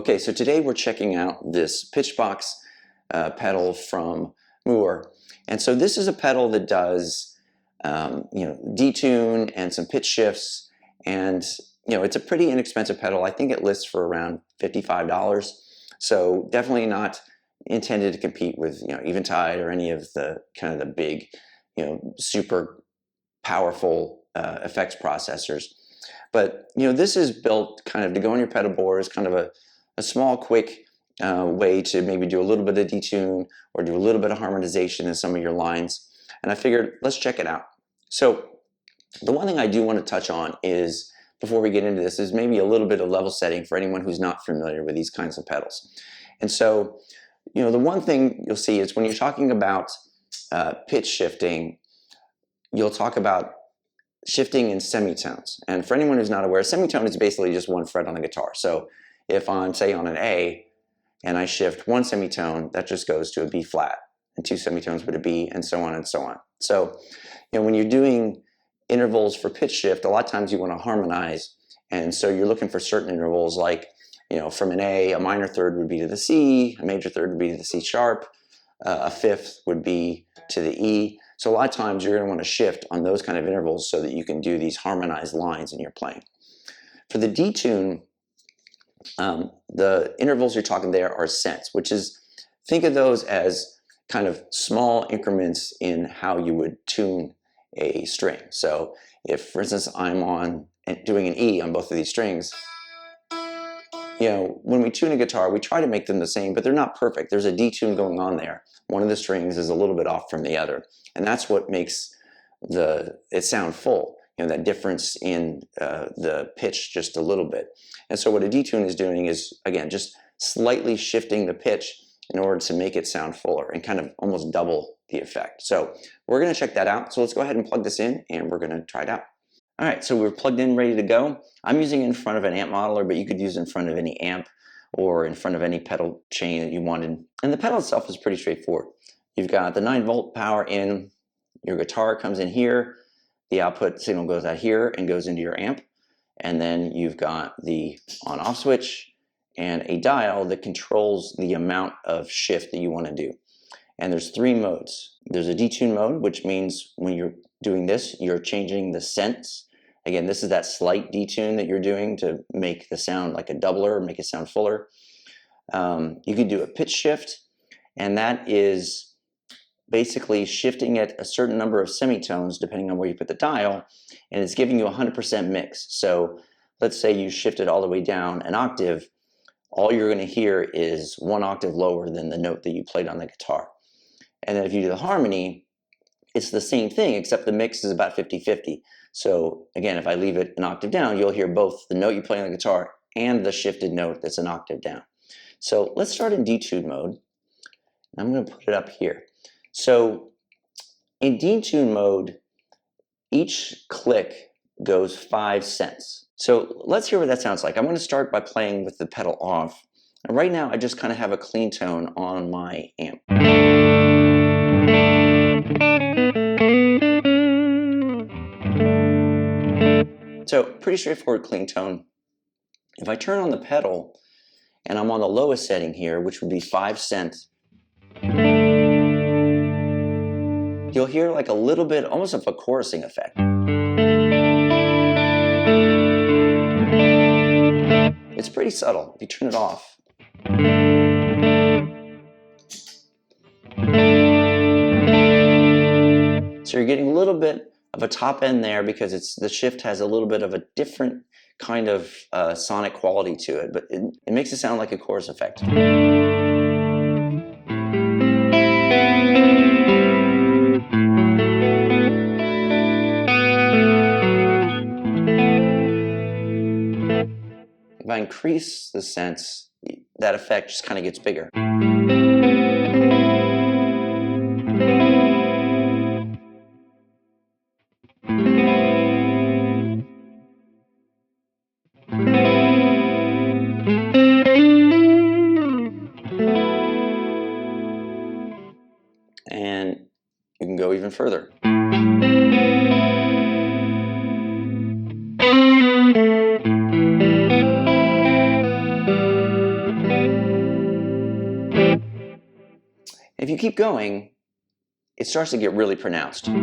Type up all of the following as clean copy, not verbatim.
Okay, so today we're checking out this Pitch Box pedal from Mooer. And so this is a pedal that does detune and some pitch shifts, and it's a pretty inexpensive pedal. I think it lists for around $55. So definitely not intended to compete with Eventide or any of the kind of the big super powerful effects processors. But this is built kind of to go on your pedal board as kind of a small, quick way to maybe do a little bit of detune or do a little bit of harmonization in some of your lines. And I figured, let's check it out. So the one thing I do want to touch on is, before we get into this, is maybe a little bit of level setting for anyone who's not familiar with these kinds of pedals. And so, the one thing you'll see is when you're talking about pitch shifting, you'll talk about shifting in semitones. And for anyone who's not aware, a semitone is basically just one fret on the guitar. So if I'm, say, on an A, and I shift one semitone, that just goes to a B flat, and two semitones with a B, and so on and so on. So, when you're doing intervals for pitch shift, a lot of times you want to harmonize, and so you're looking for certain intervals, like, from an A, a minor third would be to the C, a major third would be to the C sharp, a fifth would be to the E. So a lot of times you're going to want to shift on those kind of intervals so that you can do these harmonized lines in your playing. For the detune, the intervals you're talking there are cents, which is, think of those as kind of small increments in how you would tune a string. So if, for instance, I'm doing an E on both of these strings, when we tune a guitar, we try to make them the same, but they're not perfect. There's a detune going on there. One of the strings is a little bit off from the other, and that's what makes it sound full. That difference in the pitch just a little bit. And so what a detune is doing is, again, just slightly shifting the pitch in order to make it sound fuller and kind of almost double the effect. So we're going to check that out. So let's go ahead and plug this in, and we're going to try it out. All right, so we're plugged in, ready to go. I'm using it in front of an amp modeler, but you could use it in front of any amp or in front of any pedal chain that you wanted. And the pedal itself is pretty straightforward. You've got the 9-volt power in, your guitar comes in here, the output signal goes out here and goes into your amp, and then you've got the on-off switch and a dial that controls the amount of shift that you want to do. And there's 3 modes. There's a detune mode, which means when you're doing this, you're changing the cents. Again, this is that slight detune that you're doing to make the sound like a doubler, make it sound fuller. You can do a pitch shift, and that is basically shifting at a certain number of semitones depending on where you put the dial, and it's giving you 100% mix. So let's say you shift it all the way down an octave, all you're going to hear is 1 octave lower than the note that you played on the guitar. And then if you do the harmony, it's the same thing, except the mix is about 50-50. So again, if I leave it an octave down, you'll hear both the note you play on the guitar and the shifted note that's an octave down. So let's start in detune mode. I'm going to put it up here. So in detune mode, each click goes 5 cents. So let's hear what that sounds like. I'm going to start by playing with the pedal off. And right now, I just kind of have a clean tone on my amp. So pretty straightforward clean tone. If I turn on the pedal and I'm on the lowest setting here, which would be 5 cents, you'll hear like a little bit, almost of a chorusing effect. It's pretty subtle if you turn it off. So you're getting a little bit of a top end there because the shift has a little bit of a different kind of sonic quality to it, but it makes it sound like a chorus effect. If I increase the sense, that effect just kind of gets bigger. And you can go even further. If you keep going, it starts to get really pronounced. At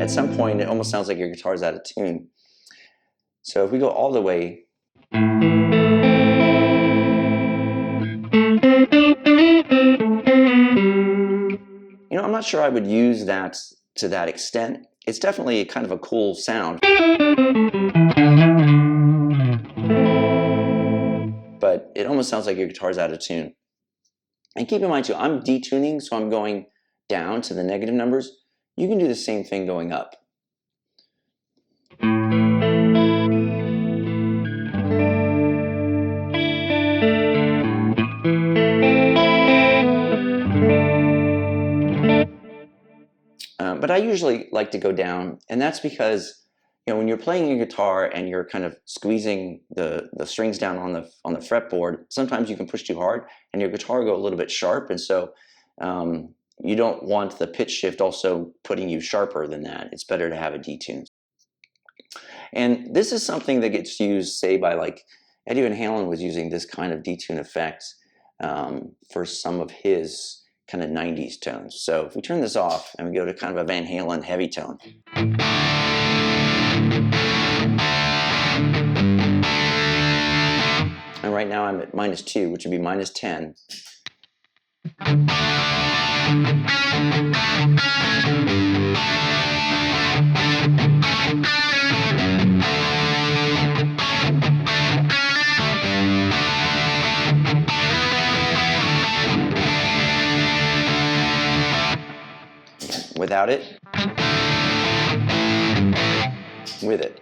some point, it almost sounds like your guitar's out of tune. So if we go all the way, I'm not sure I would use that to that extent. It's definitely kind of a cool sound. But it almost sounds like your guitar's out of tune. And keep in mind too, I'm detuning, so I'm going down to the negative numbers. You can do the same thing going up. But I usually like to go down, and that's because when you're playing a guitar and you're kind of squeezing the strings down on the fretboard, sometimes you can push too hard and your guitar will go a little bit sharp, and so you don't want the pitch shift also putting you sharper than that. It's better to have a detune. And this is something that gets used, say, by like Eddie Van Halen was using this kind of detune effect for some of his kind of 90s tones. So if we turn this off and we go to kind of a Van Halen heavy tone. And right now I'm at -2, which would be -10. Without it, with it.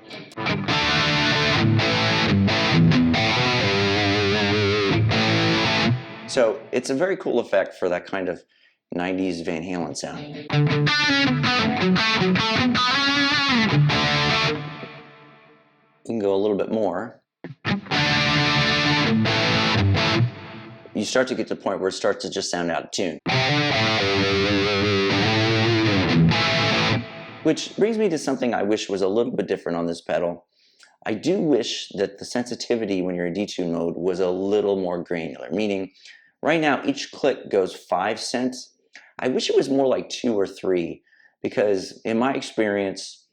So it's a very cool effect for that kind of 90s Van Halen sound. We can go a little bit more. You start to get to the point where it starts to just sound out of tune. Which brings me to something I wish was a little bit different on this pedal. I do wish that the sensitivity when you're in detune mode was a little more granular, meaning right now each click goes 5 cents. I wish it was more like 2 or 3, because in my experience,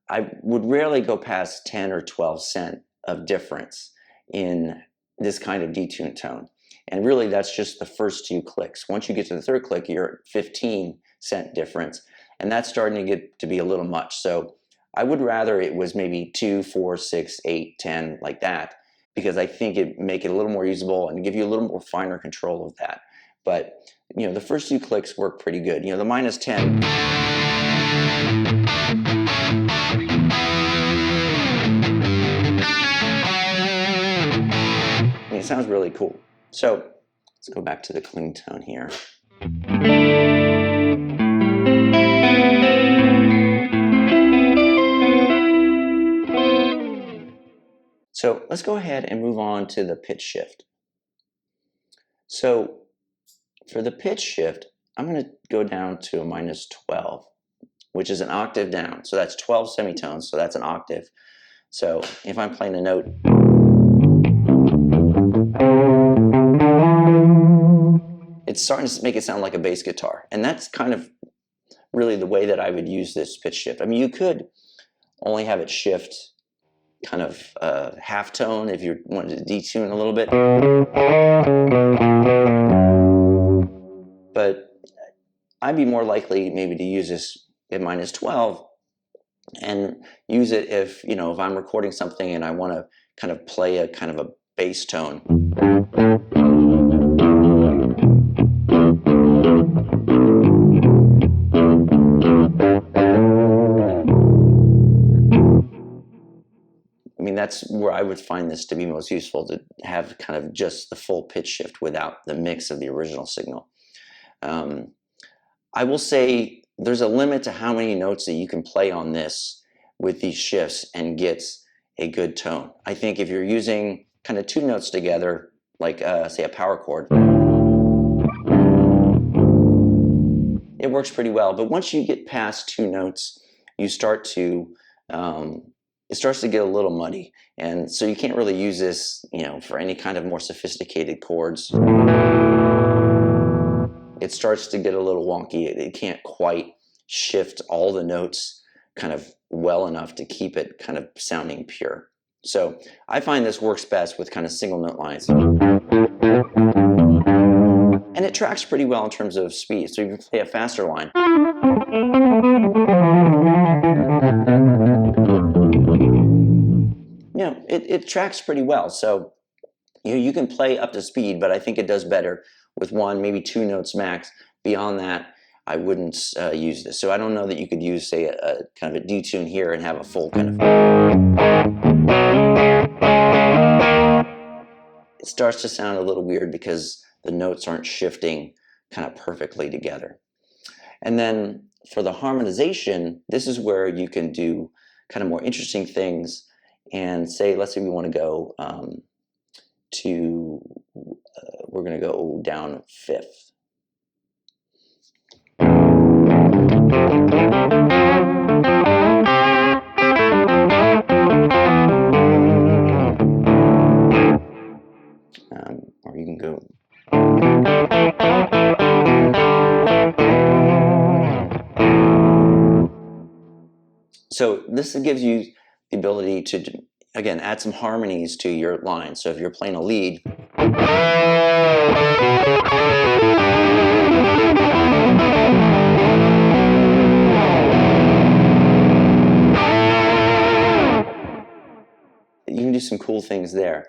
I would rarely go past 10 or 12 cent of difference in this kind of detune tone. And really that's just the first 2 clicks. Once you get to the 3rd click, you're at 15 cent difference. And that's starting to get to be a little much. So I would rather it was maybe 2, 4, 6, 8, 10, like that, because I think it make it a little more usable and give you a little more finer control of that. But the first 2 clicks work pretty good. The -10. It sounds really cool. So let's go back to the clean tone here. So let's go ahead and move on to the pitch shift. So for the pitch shift, I'm going to go down to a -12, which is an octave down. So that's 12 semitones, so that's an octave. So if I'm playing a note, it's starting to make it sound like a bass guitar. And that's kind of really the way that I would use this pitch shift. I mean, you could only have it shift kind of half tone if you wanted to detune a little bit. But I'd be more likely maybe to use this at -12 and use it if, if I'm recording something and I want to kind of play a kind of a bass tone. That's where I would find this to be most useful, to have kind of just the full pitch shift without the mix of the original signal. I will say there's a limit to how many notes that you can play on this with these shifts and get a good tone. I think if you're using kind of 2 notes together, like say a power chord, works pretty well. But once you get past 2 notes, you start to it starts to get a little muddy, and so you can't really use this, for any kind of more sophisticated chords. It starts to get a little wonky. It can't quite shift all the notes kind of well enough to keep it kind of sounding pure. So I find this works best with kind of single note lines. And it tracks pretty well in terms of speed. So if you play a faster line, it tracks pretty well. So you can play up to speed, but I think it does better with 1, maybe 2 notes max. Beyond that, I wouldn't use this. So I don't know that you could use, say, a kind of a detune here and have a full kind of... It starts to sound a little weird because the notes aren't shifting kind of perfectly together. And then for the harmonization, this is where you can do kind of more interesting things. And say, let's say we want to go we're going to go down 5th. Or you can go... So this gives you the ability to, again, add some harmonies to your line. So if you're playing a lead, you can do some cool things there.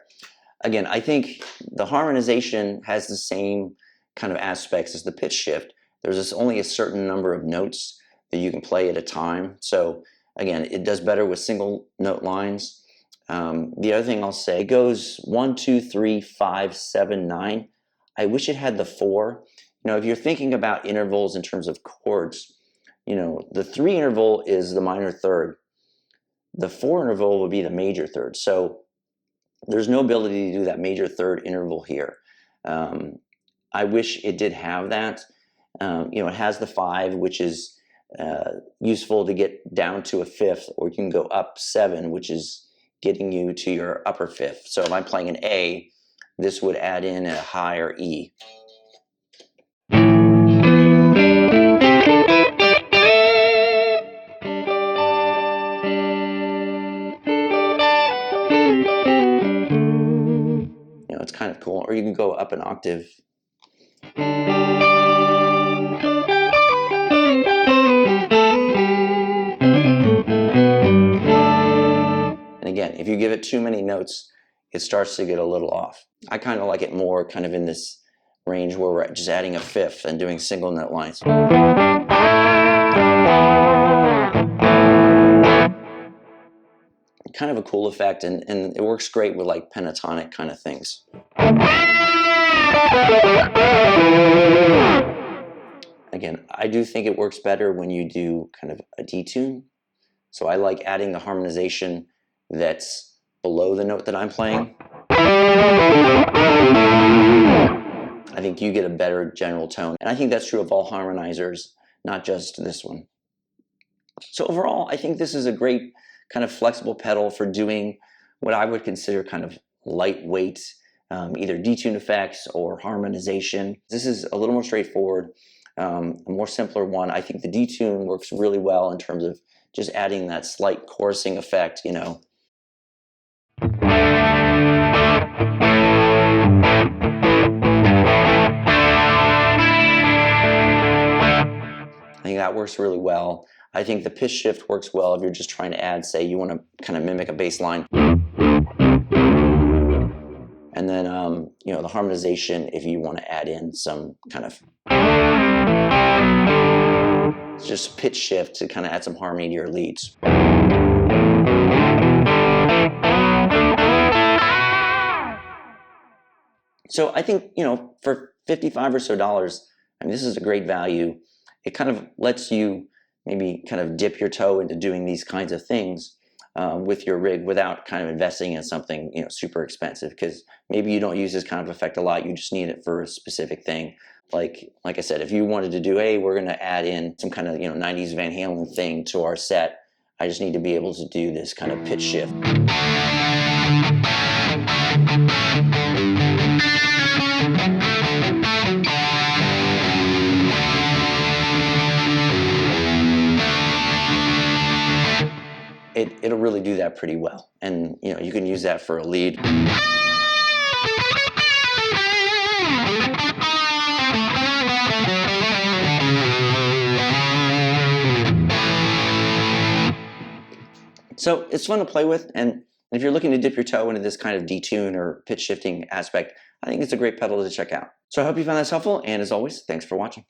Again, I think the harmonization has the same kind of aspects as the pitch shift. There's only a certain number of notes that you can play at a time. So again, it does better with single note lines. The other thing I'll say, it goes 1, 2, 3, 5, 7, 9. I wish it had the 4. If you're thinking about intervals in terms of chords, the 3 interval is the minor third. The 4 interval would be the major third. So there's no ability to do that major third interval here. I wish it did have that. It has the 5, which is useful to get down to a 5th, or you can go up 7, which is getting you to your upper 5th. So if I'm playing an A, this would add in a higher E. It's kind of cool. Or you can go up an octave. Again, if you give it too many notes, it starts to get a little off. I kind of like it more kind of in this range where we're just adding a 5th and doing single note lines. Kind of a cool effect, and it works great with like pentatonic kind of things. Again, I do think it works better when you do kind of a detune. So I like adding the harmonization that's below the note that I'm playing. I think you get a better general tone. And I think that's true of all harmonizers, not just this one. So overall, I think this is a great kind of flexible pedal for doing what I would consider kind of lightweight, either detune effects or harmonization. This is a little more straightforward, a more simpler one. I think the detune works really well in terms of just adding that slight chorusing effect, I think that works really well. I think the pitch shift works well if you're just trying to add, say, you want to kind of mimic a bass line. And then, the harmonization if you want to add in some kind of just pitch shift to kind of add some harmony to your leads. So I think, for $55 or so, this is a great value. It kind of lets you maybe kind of dip your toe into doing these kinds of things. with your rig without kind of investing in something, you know, super expensive, because maybe you don't use this kind of effect a lot. You just need it for a specific thing. Like I said, if you wanted to do, hey, we're going to add in some kind of, you know, 90s Van Halen thing to our set, I just need to be able to do this kind of pitch shift. It'll really do that pretty well. And, you know, you can use that for a lead. So it's fun to play with, and if you're looking to dip your toe into this kind of detune or pitch shifting aspect, I think it's a great pedal to check out. So I hope you found this helpful, and as always, thanks for watching.